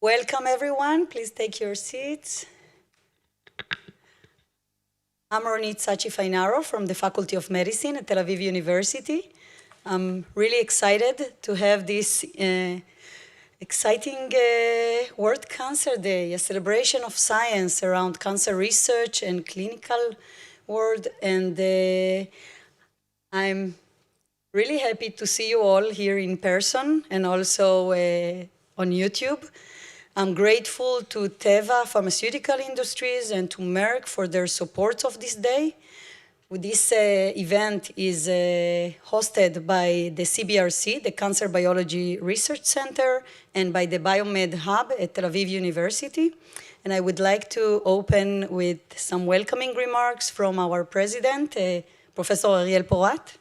Welcome, everyone. Please take your seats. I'm Ronit Satchi Fainaro from the Faculty of Medicine at Tel Aviv University. I'm really excited to have this exciting World Cancer Day, a celebration of science around cancer research and clinical world. And I'm really happy to see you all here in person and also on YouTube. I'm grateful to Teva Pharmaceutical Industries and to Merck for their support of this day. This event is hosted by the CBRC, the Cancer Biology Research Center, and by the Biomed Hub at Tel Aviv University. And I would like to open with some welcoming remarks from our president, Professor Ariel Porat.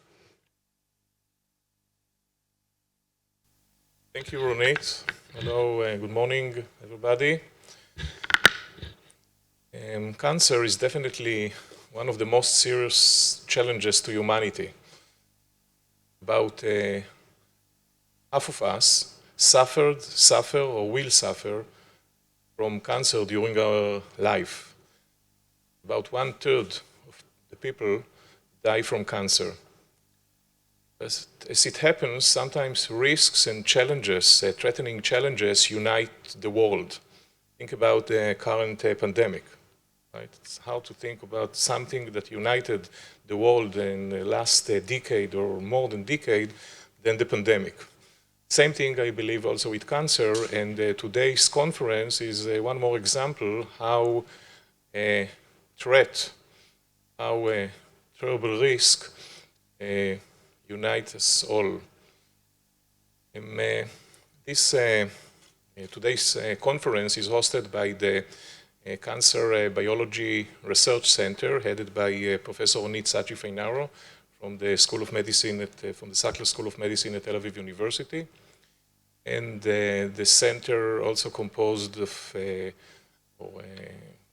Thank you, Ronit. Hello, good morning, everybody. Cancer is definitely one of the most serious challenges to humanity. About half of us suffer or will suffer from cancer during our life. About 1/3 of the people die from cancer. As it happens, sometimes risks and challenges, threatening challenges, unite the world. Think about the current pandemic, right? It's hard to think about something that united the world in the last decade or more than decade than the pandemic. Same thing, I believe, also with cancer, and today's conference is one more example how a threat, how a terrible risk unite us all. Today's conference is hosted by the Cancer Biology Research Center, headed by Professor Ronit Satchi Fainaro from the School of Medicine from the Sackler School of Medicine at Tel Aviv University, and the center also composed of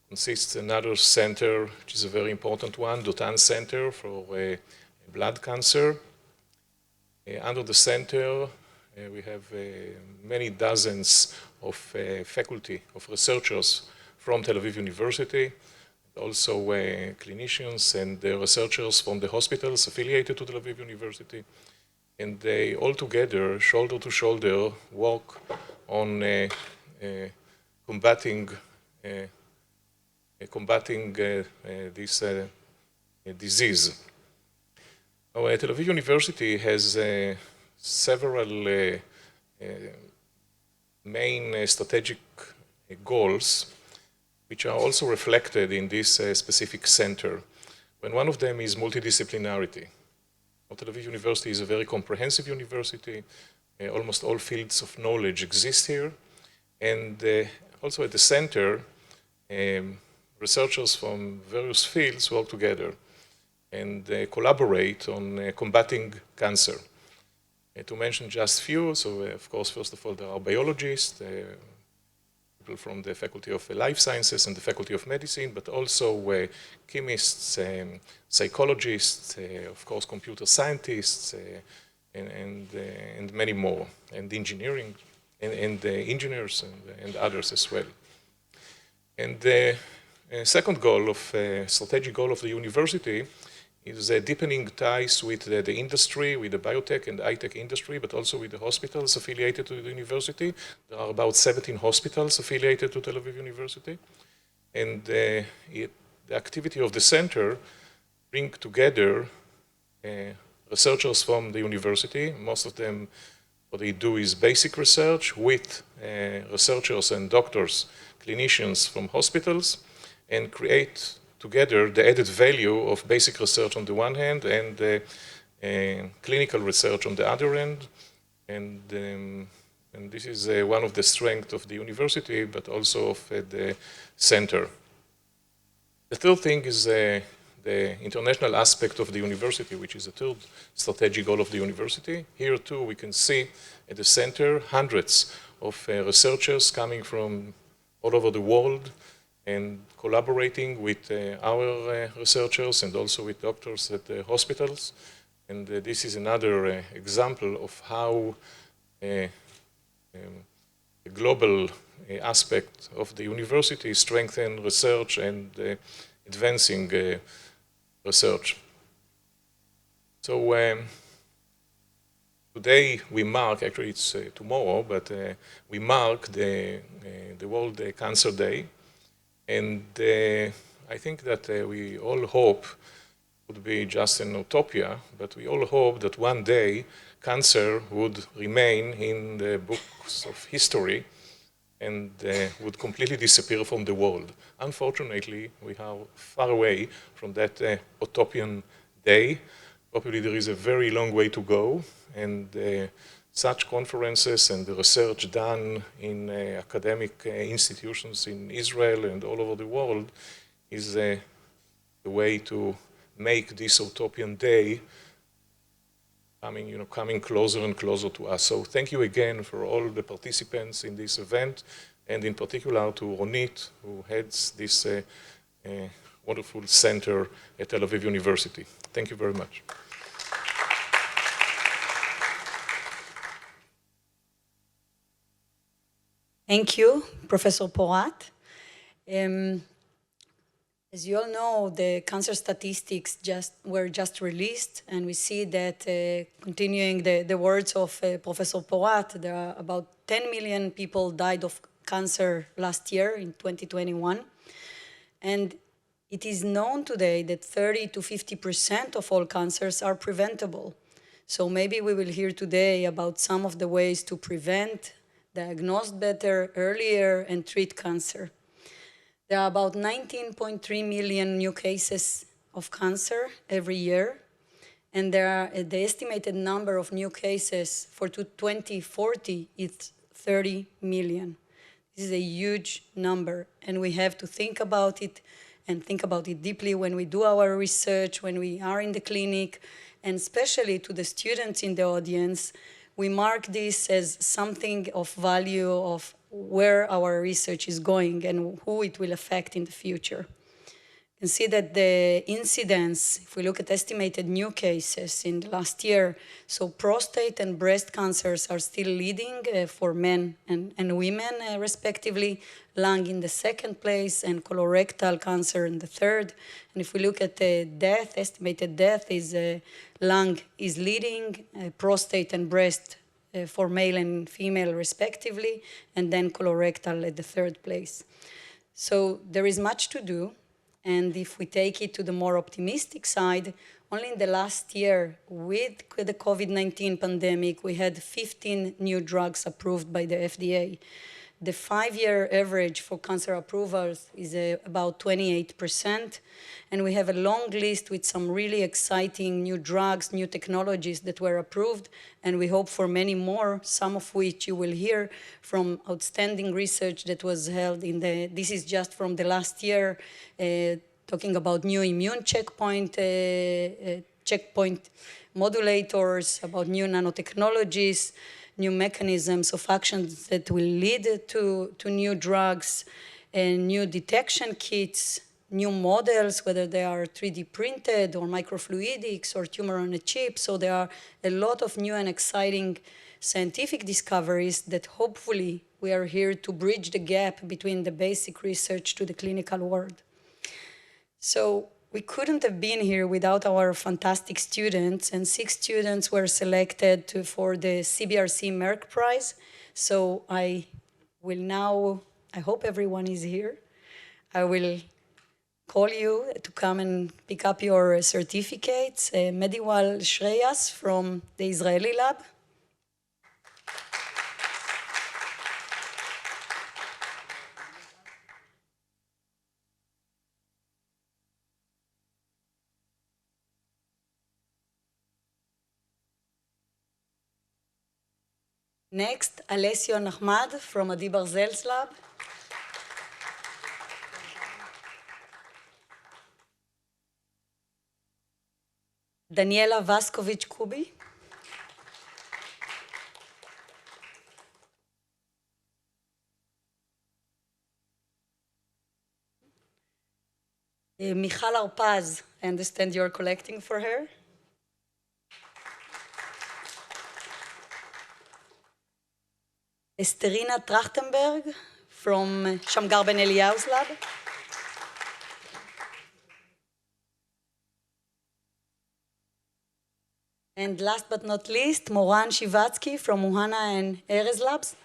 consists another center, which is a very important one, Dotan Center for blood cancer. Under the center, we have many dozens of faculty, of researchers from Tel Aviv University, also clinicians and researchers from the hospitals affiliated to Tel Aviv University. And they all together, shoulder to shoulder, work on combating this disease. Tel Aviv University has several main strategic goals, which are also reflected in this specific center. And one of them is multidisciplinarity. Tel Aviv University is a very comprehensive university. Almost all fields of knowledge exist here. And also at the center, researchers from various fields work together and collaborate on combating cancer. To mention just few, so of course, first of all, there are biologists, people from the Faculty of Life Sciences and the Faculty of Medicine, but also chemists, psychologists, of course, computer scientists, and many more, and engineering, and engineers and others as well. And the second goal strategic goal of the university is deepening ties with the industry, with the biotech and high-tech industry, but also with the hospitals affiliated to the university. There are about 17 hospitals affiliated to Tel Aviv University. And the activity of the center bring together researchers from the university. Most of them, what they do is basic research with researchers and doctors, clinicians from hospitals, and create together the added value of basic research on the one hand and clinical research on the other end. And this is one of the strengths of the university, but also of the center. The third thing is the international aspect of the university, which is the third strategic goal of the university. Here too, we can see at the center hundreds of researchers coming from all over the world, and collaborating with our researchers and also with doctors at the hospitals. And this is another example of how global aspect of the university, strengthen research and advancing research. So today we mark, actually it's tomorrow, but we mark the World Cancer Day. And I think that we all hope, would be just an utopia, but we all hope that one day cancer would remain in the books of history and would completely disappear from the world. Unfortunately, we are far away from that utopian day. Probably there is a very long way to go, and such conferences and the research done in academic institutions in Israel and all over the world is the way to make this utopian day coming closer and closer to us. So thank you again for all the participants in this event, and in particular to Ronit, who heads this wonderful center at Tel Aviv University. Thank you very much. Thank you, Professor Porat. As you all know, the cancer statistics were just released, and we see that, continuing the words of Professor Porat, there are about 10 million people died of cancer last year in 2021. And it is known today that 30 to 50% of all cancers are preventable. So maybe we will hear today about some of the ways to prevent, diagnose better, earlier, and treat cancer. There are about 19.3 million new cases of cancer every year, and the estimated number of new cases for 2040 is 30 million. This is a huge number, and we have to think about it, and think about it deeply when we do our research, when we are in the clinic, and especially to the students in the audience. We mark this as something of value of where our research is going and who it will affect in the future. You can see that the incidence, if we look at estimated new cases in the last year, so prostate and breast cancers are still leading for men and women respectively, lung in the second place, and colorectal cancer in the third. And if we look at the death, estimated death is lung is leading, prostate and breast for male and female respectively, and then colorectal at the third place. So there is much to do, and if we take it to the more optimistic side, only in the last year with the COVID-19 pandemic, we had 15 new drugs approved by the FDA. The 5-year average for cancer approvals is about 28%, and we have a long list with some really exciting new drugs, new technologies that were approved, and we hope for many more, some of which you will hear from outstanding research that was held this is just from the last year, talking about new immune checkpoint modulators, about new nanotechnologies, new mechanisms of actions that will lead to new drugs, and new detection kits, new models, whether they are 3D printed or microfluidics or tumor on a chip. So there are a lot of new and exciting scientific discoveries that hopefully we are here to bridge the gap between the basic research to the clinical world. So we couldn't have been here without our fantastic students, and 6 students were selected for the CBRC Merck Prize. So I hope everyone is here. I will call you to come and pick up your certificates. Mediwal Shreyas from the Israeli lab. Next, Alessio Nahmad from Adi Barzel's lab. Daniela Vaskovich-Kubi. Michal Arpaz, I understand you're collecting for her. Esterina Trachtenberg from Shamgar Ben Eliyahu's lab. And last but not least, Moran Shivatsky from Muhana and Erez Labs.